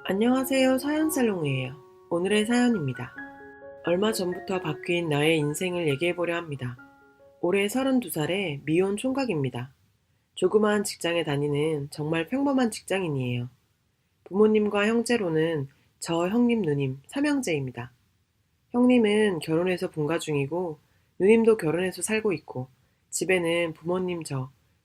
안녕하세요. 사연살롱이에요. 오늘의 사연입니다. 얼마 전부터 바뀐 나의 인생을 얘기해보려 합니다. 올해 32살의 미혼 총각입니다. 조그마한 직장에 다니는 정말 평범한 직장인이에요. 부모님과 형제로는 저 형님 누님 삼형제입니다. 형님은 결혼해서 분가 중이고 누님도 결혼해서 살고 있고 집에는 부모님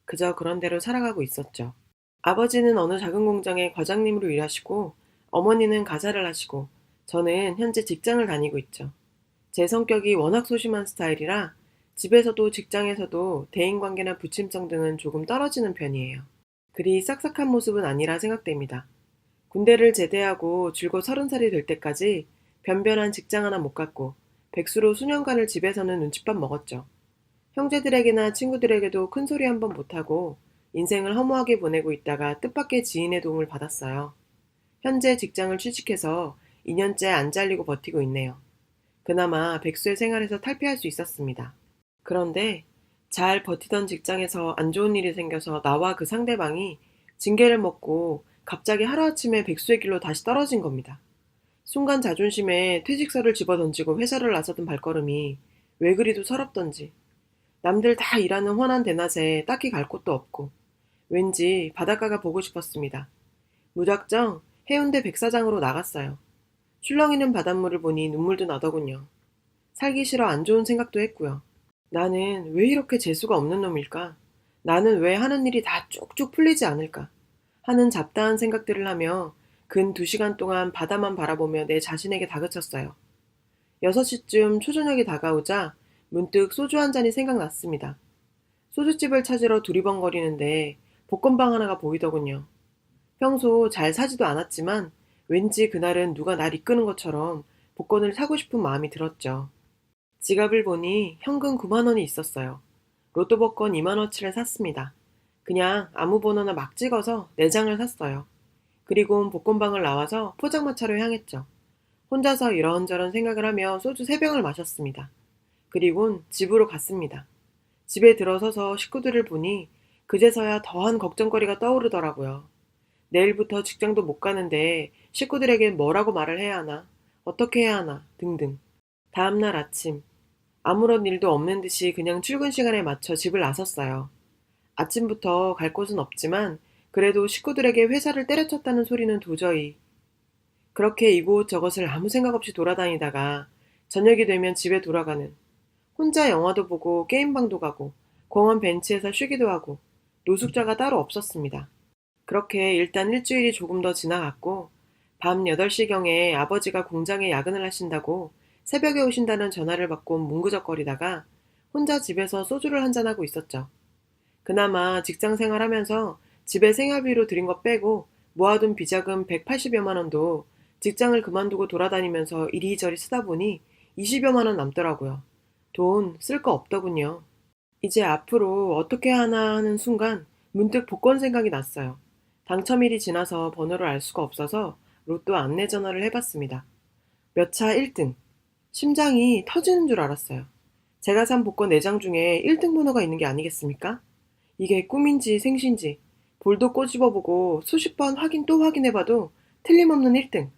그저 그런 대로 살아가고 있었죠. 아버지는 어느 작은 공장의 과장님으로 일하시고 어머니는 가사를 하시고 저는 현재 직장을 다니고 있죠. 제 성격이 워낙 소심한 스타일이라 집에서도 직장에서도 대인관계나 부침성 등은 조금 떨어지는 편이에요. 그리 싹싹한 모습은 아니라 생각됩니다. 군대를 제대하고 줄곧 30살이 될 때까지 변변한 직장 하나 못 갔고 백수로 수년간을 집에서는 눈칫밥 먹었죠. 형제들에게나 친구들에게도 큰 소리 한번 못하고 인생을 허무하게 보내고 있다가 뜻밖의 지인의 도움을 받았어요. 현재 직장을 취직해서 2년째 안 잘리고 버티고 있네요. 그나마 백수의 생활에서 탈피할 수 있었습니다. 그런데 잘 버티던 직장에서 안 좋은 일이 생겨서 나와 그 상대방이 징계를 먹고 갑자기 하루아침에 백수의 길로 다시 떨어진 겁니다. 순간 자존심에 퇴직서를 집어던지고 회사를 나서던 발걸음이 왜 그리도 서럽던지 남들 다 일하는 환한 대낮에 딱히 갈 곳도 없고 왠지 바닷가가 보고 싶었습니다. 무작정 해운대 백사장으로 나갔어요. 출렁이는 바닷물을 보니 눈물도 나더군요. 살기 싫어 안 좋은 생각도 했고요. 나는 왜 이렇게 재수가 없는 놈일까? 나는 왜 하는 일이 다 쭉쭉 풀리지 않을까? 하는 잡다한 생각들을 하며 근 2시간 동안 바다만 바라보며 내 자신에게 다그쳤어요. 6시쯤 초저녁이 다가오자 문득 소주 한 잔이 생각났습니다. 소주집을 찾으러 두리번거리는데 복권방 하나가 보이더군요. 평소 잘 사지도 않았지만 왠지 그날은 누가 날 이끄는 것처럼 복권을 사고 싶은 마음이 들었죠. 지갑을 보니 현금 9만 원이 있었어요. 로또 복권 2만 원치를 샀습니다. 그냥 아무 번호나 막 찍어서 4장을 샀어요. 그리고 복권방을 나와서 포장마차로 향했죠. 혼자서 이런저런 생각을 하며 소주 3병을 마셨습니다. 그리곤 집으로 갔습니다. 집에 들어서서 식구들을 보니 그제서야 더한 걱정거리가 떠오르더라고요. 내일부터 직장도 못 가는데 식구들에게 뭐라고 말을 해야 하나, 어떻게 해야 하나 등등. 다음날 아침 아무런 일도 없는 듯이 그냥 출근 시간에 맞춰 집을 나섰어요. 아침부터 갈 곳은 없지만 그래도 식구들에게 회사를 때려쳤다는 소리는 도저히. 그렇게 이곳저곳을 아무 생각 없이 돌아다니다가 저녁이 되면 집에 돌아가는, 혼자 영화도 보고 게임방도 가고 공원 벤치에서 쉬기도 하고 노숙자가 따로 없었습니다. 그렇게 일단 일주일이 조금 더 지나갔고 밤 8시경에 아버지가 공장에 야근을 하신다고 새벽에 오신다는 전화를 받고 뭉구적거리다가 혼자 집에서 소주를 한잔하고 있었죠. 그나마 직장 생활하면서 집에 생활비로 들인 거 빼고 모아둔 비자금 180여만 원도 직장을 그만두고 돌아다니면서 이리저리 쓰다 보니 20여만 원 남더라고요. 돈 쓸 거 없더군요. 이제 앞으로 어떻게 하나 하는 순간 문득 복권 생각이 났어요. 당첨일이 지나서 번호를 알 수가 없어서 로또 안내 전화를 해봤습니다. 몇 차 1등. 심장이 터지는 줄 알았어요. 제가 산 복권 4장 중에 1등 번호가 있는 게 아니겠습니까? 이게 꿈인지 생신지 볼도 꼬집어보고 수십 번 확인 또 확인해봐도 틀림없는 1등.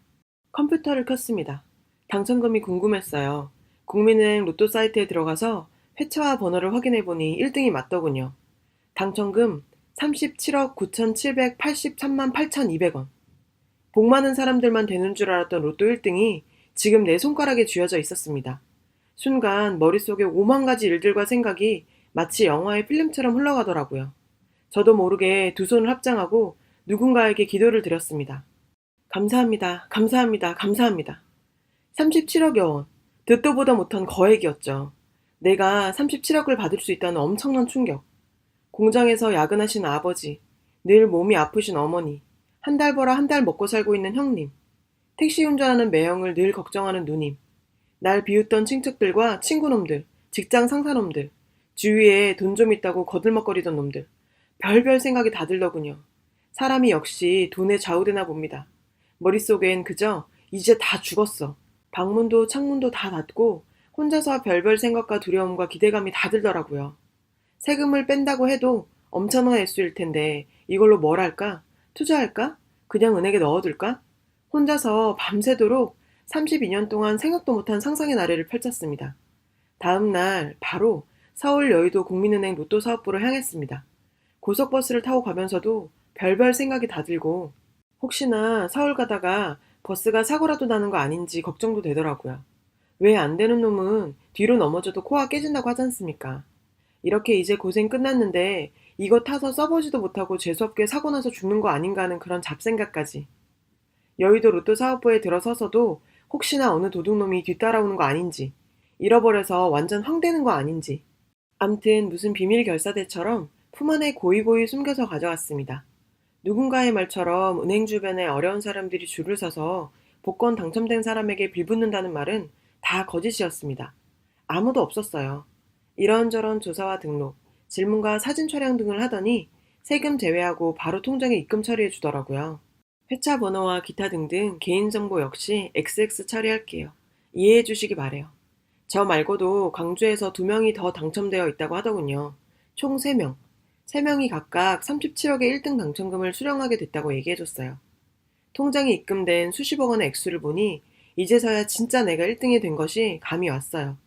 컴퓨터를 켰습니다. 당첨금이 궁금했어요. 국민은행 로또 사이트에 들어가서 회차와 번호를 확인해보니 1등이 맞더군요. 당첨금 37억 9,783만 8,200원. 복 많은 사람들만 되는 줄 알았던 로또 1등이 지금 내 손가락에 쥐어져 있었습니다. 순간 머릿속에 5만 가지 일들과 생각이 마치 영화의 필름처럼 흘러가더라고요. 저도 모르게 두 손을 합장하고 누군가에게 기도를 드렸습니다. 감사합니다. 감사합니다. 감사합니다. 37억여 원. 듣도 보다 못한 거액이었죠. 내가 37억을 받을 수 있다는 엄청난 충격. 공장에서 야근하신 아버지, 늘 몸이 아프신 어머니, 한 달 벌어 한 달 먹고 살고 있는 형님, 택시 운전하는 매형을 늘 걱정하는 누님, 날 비웃던 친척들과 친구놈들, 직장 상사놈들, 주위에 돈 좀 있다고 거들먹거리던 놈들, 별별 생각이 다 들더군요. 사람이 역시 돈에 좌우되나 봅니다. 머릿속엔 그저 이제 다 죽었어. 방문도 창문도 다 닫고 혼자서 별별 생각과 두려움과 기대감이 다 들더라고요. 세금을 뺀다고 해도 엄청난 액수일 텐데 이걸로 뭘 할까? 투자할까? 그냥 은행에 넣어둘까? 혼자서 밤새도록 32년 동안 생각도 못한 상상의 나래를 펼쳤습니다. 다음 날 바로 서울 여의도 국민은행 로또 사업부로 향했습니다. 고속버스를 타고 가면서도 별별 생각이 다 들고 혹시나 서울 가다가 버스가 사고라도 나는 거 아닌지 걱정도 되더라고요. 왜 안 되는 놈은 뒤로 넘어져도 코가 깨진다고 하지 않습니까? 이렇게 이제 고생 끝났는데 이거 타서 써보지도 못하고 재수없게 사고 나서 죽는 거 아닌가 하는 그런 잡생각까지. 여의도 로또 사업부에 들어서서도 혹시나 어느 도둑놈이 뒤따라오는 거 아닌지, 잃어버려서 완전 황되는 거 아닌지. 암튼 무슨 비밀 결사대처럼 품 안에 고이고이 숨겨서 가져왔습니다. 누군가의 말처럼 은행 주변에 어려운 사람들이 줄을 서서 복권 당첨된 사람에게 빌붙는다는 말은 다 거짓이었습니다. 아무도 없었어요. 이런저런 조사와 등록, 질문과 사진 촬영 등을 하더니 세금 제외하고 바로 통장에 입금 처리해 주더라고요. 회차 번호와 기타 등등 개인정보 역시 XX 처리할게요. 이해해 주시기 바래요. 저 말고도 광주에서 2명이 더 당첨되어 있다고 하더군요. 총 3명. 3명이 각각 37억의 1등 당첨금을 수령하게 됐다고 얘기해줬어요. 통장에 입금된 수십억 원의 액수를 보니 이제서야 진짜 내가 1등이 된 것이 감이 왔어요.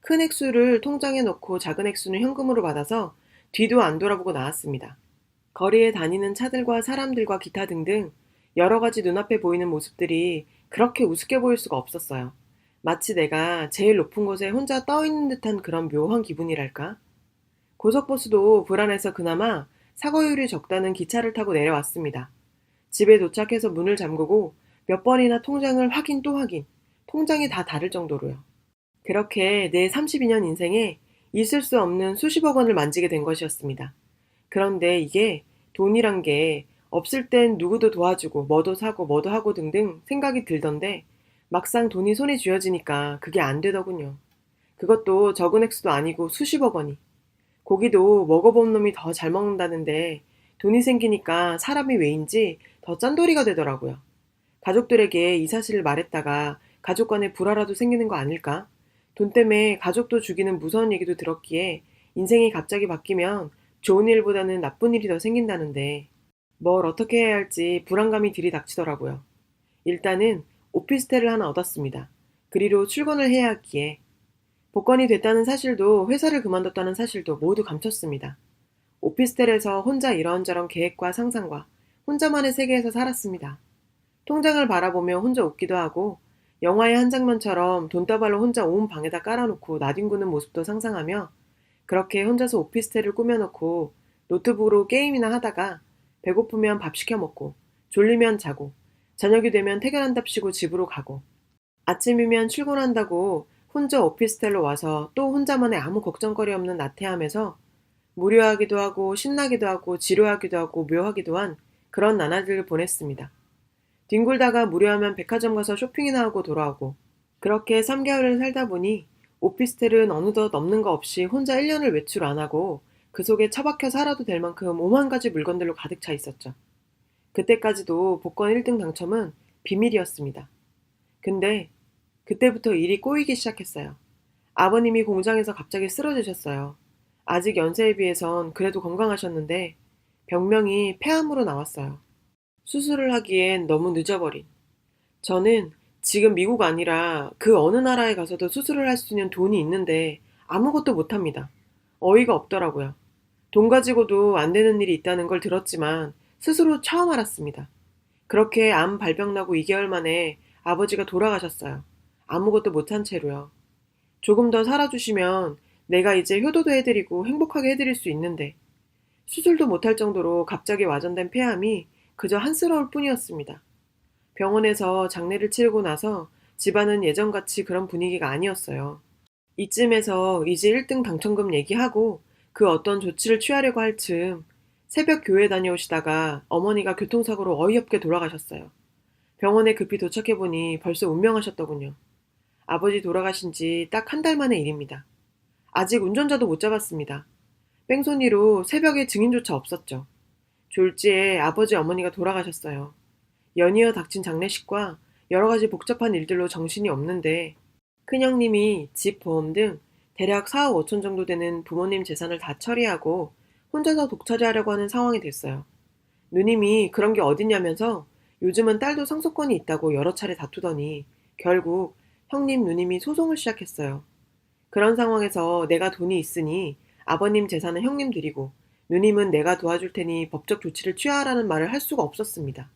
큰 액수를 통장에 넣고 작은 액수는 현금으로 받아서 뒤도 안 돌아보고 나왔습니다. 거리에 다니는 차들과 사람들과 기타 등등 여러 가지 눈앞에 보이는 모습들이 그렇게 우습게 보일 수가 없었어요. 마치 내가 제일 높은 곳에 혼자 떠있는 듯한 그런 묘한 기분이랄까? 고속버스도 불안해서 그나마 사고율이 적다는 기차를 타고 내려왔습니다. 집에 도착해서 문을 잠그고 몇 번이나 통장을 확인 또 확인, 통장이 다 다를 정도로요. 그렇게 내 32년 인생에 있을 수 없는 수십억 원을 만지게 된 것이었습니다. 그런데 이게 돈이란 게 없을 땐 누구도 도와주고 뭐도 사고 뭐도 하고 등등 생각이 들던데 막상 돈이 손에 쥐어지니까 그게 안 되더군요. 그것도 적은 액수도 아니고 수십억 원이. 고기도 먹어본 놈이 더 잘 먹는다는데 돈이 생기니까 사람이 왜인지 더 짠돌이가 되더라고요. 가족들에게 이 사실을 말했다가 가족 간에 불화라도 생기는 거 아닐까? 돈 때문에 가족도 죽이는 무서운 얘기도 들었기에 인생이 갑자기 바뀌면 좋은 일보다는 나쁜 일이 더 생긴다는데 뭘 어떻게 해야 할지 불안감이 들이닥치더라고요. 일단은 오피스텔을 하나 얻었습니다. 그리로 출근을 해야 하기에 복권이 됐다는 사실도 회사를 그만뒀다는 사실도 모두 감췄습니다. 오피스텔에서 혼자 이런저런 계획과 상상과 혼자만의 세계에서 살았습니다. 통장을 바라보며 혼자 웃기도 하고 영화의 한 장면처럼 돈다발로 혼자 온 방에다 깔아놓고 나뒹구는 모습도 상상하며 그렇게 혼자서 오피스텔을 꾸며놓고 노트북으로 게임이나 하다가 배고프면 밥 시켜 먹고 졸리면 자고 저녁이 되면 퇴근한답시고 집으로 가고 아침이면 출근한다고 혼자 오피스텔로 와서 또 혼자만의 아무 걱정거리 없는 나태함에서 무료하기도 하고 신나기도 하고 지루하기도 하고 묘하기도 한 그런 나날들을 보냈습니다. 뒹굴다가 무료하면 백화점 가서 쇼핑이나 하고 돌아오고 그렇게 3개월을 살다 보니 오피스텔은 어느덧 없는 거 없이 혼자 1년을 외출 안 하고 그 속에 처박혀 살아도 될 만큼 5만 가지 물건들로 가득 차 있었죠. 그때까지도 복권 1등 당첨은 비밀이었습니다. 근데 그때부터 일이 꼬이기 시작했어요. 아버님이 공장에서 갑자기 쓰러지셨어요. 아직 연세에 비해선 그래도 건강하셨는데 병명이 폐암으로 나왔어요. 수술을 하기엔 너무 늦어버린. 저는 지금 미국 아니라 그 어느 나라에 가서도 수술을 할 수 있는 돈이 있는데 아무것도 못합니다. 어이가 없더라고요. 돈 가지고도 안 되는 일이 있다는 걸 들었지만 스스로 처음 알았습니다. 그렇게 암 발병 나고 2개월 만에 아버지가 돌아가셨어요. 아무것도 못한 채로요. 조금 더 살아주시면 내가 이제 효도도 해드리고 행복하게 해드릴 수 있는데 수술도 못할 정도로 갑자기 와전된 폐암이 그저 한스러울 뿐이었습니다. 병원에서 장례를 치르고 나서 집안은 예전같이 그런 분위기가 아니었어요. 이쯤에서 이제 1등 당첨금 얘기하고 그 어떤 조치를 취하려고 할 즈음 새벽 교회 다녀오시다가 어머니가 교통사고로 어이없게 돌아가셨어요. 병원에 급히 도착해보니 벌써 운명하셨더군요. 아버지 돌아가신 지 딱 한 달 만의 일입니다. 아직 운전자도 못 잡았습니다. 뺑소니로 새벽에 증인조차 없었죠. 졸지에 아버지 어머니가 돌아가셨어요. 연이어 닥친 장례식과 여러 가지 복잡한 일들로 정신이 없는데 큰형님이 집 보험 등 대략 4억 5천 정도 되는 부모님 재산을 다 처리하고 혼자서 독차지하려고 하는 상황이 됐어요. 누님이 그런 게 어딨냐면서 요즘은 딸도 상속권이 있다고 여러 차례 다투더니 결국 형님, 누님이 소송을 시작했어요. 그런 상황에서 내가 돈이 있으니 아버님 재산은 형님 드리고 누님은 내가 도와줄 테니 법적 조치를 취하라는 말을 할 수가 없었습니다.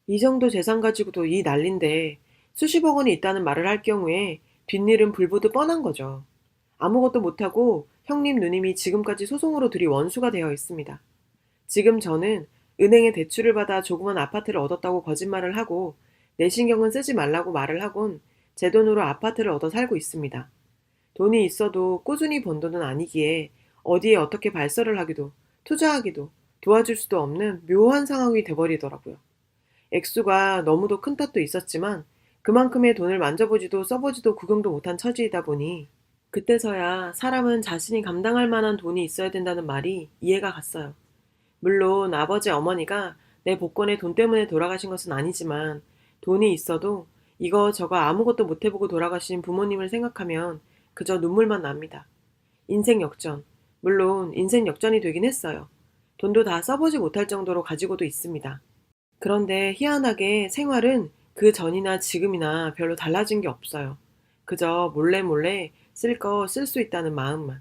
이 정도 재산 가지고도 이 난린데 수십억 원이 있다는 말을 할 경우에 뒷일은 불보듯 뻔한 거죠. 아무것도 못하고 형님, 누님이 지금까지 소송으로 들이 원수가 되어 있습니다. 지금 저는 은행에 대출을 받아 조그만 아파트를 얻었다고 거짓말을 하고 내 신경은 쓰지 말라고 말을 하곤 제 돈으로 아파트를 얻어 살고 있습니다. 돈이 있어도 꾸준히 번 돈은 아니기에 어디에 어떻게 발설을 하기도 투자하기도 도와줄 수도 없는 묘한 상황이 돼버리더라고요. 액수가 너무도 큰 탓도 있었지만 그만큼의 돈을 만져보지도 써보지도 구경도 못한 처지이다 보니 그때서야 사람은 자신이 감당할 만한 돈이 있어야 된다는 말이 이해가 갔어요. 물론 아버지 어머니가 내 복권에 돈 때문에 돌아가신 것은 아니지만 돈이 있어도 이거저거 아무것도 못해보고 돌아가신 부모님을 생각하면 그저 눈물만 납니다. 인생 역전. 물론 인생 역전이 되긴 했어요. 돈도 다 써보지 못할 정도로 가지고도 있습니다. 그런데 희한하게 생활은 그 전이나 지금이나 별로 달라진 게 없어요. 그저 몰래 몰래 쓸 거 쓸 수 있다는 마음만.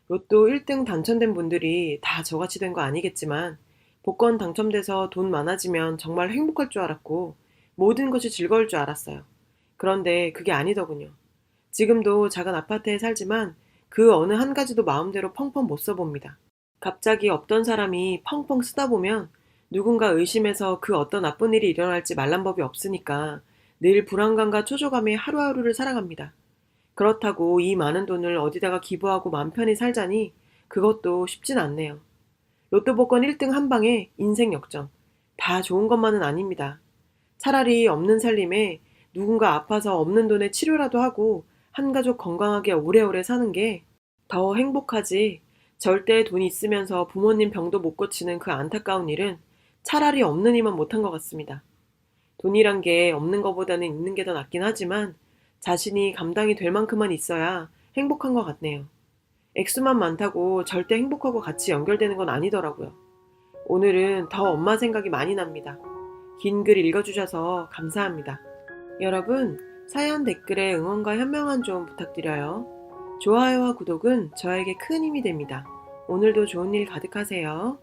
로또 1등 당첨된 분들이 다 저같이 된 거 아니겠지만 복권 당첨돼서 돈 많아지면 정말 행복할 줄 알았고 모든 것이 즐거울 줄 알았어요. 그런데 그게 아니더군요. 지금도 작은 아파트에 살지만 그 어느 한 가지도 마음대로 펑펑 못 써봅니다. 갑자기 없던 사람이 펑펑 쓰다 보면 누군가 의심해서 그 어떤 나쁜 일이 일어날지 말란 법이 없으니까 늘 불안감과 초조감에 하루하루를 살아갑니다. 그렇다고 이 많은 돈을 어디다가 기부하고 맘 편히 살자니 그것도 쉽진 않네요. 로또 복권 1등 한 방에 인생 역전. 다 좋은 것만은 아닙니다. 차라리 없는 살림에 누군가 아파서 없는 돈에 치료라도 하고 한 가족 건강하게 오래오래 사는 게 더 행복하지. 절대 돈 있으면서 부모님 병도 못 고치는 그 안타까운 일은 차라리 없는 이만 못한 것 같습니다. 돈이란 게 없는 것보다는 있는 게 더 낫긴 하지만 자신이 감당이 될 만큼만 있어야 행복한 것 같네요. 액수만 많다고 절대 행복하고 같이 연결되는 건 아니더라고요. 오늘은 더 엄마 생각이 많이 납니다. 긴 글 읽어주셔서 감사합니다. 여러분, 사연 댓글에 응원과 현명한 조언 부탁드려요. 좋아요와 구독은 저에게 큰 힘이 됩니다. 오늘도 좋은 일 가득하세요.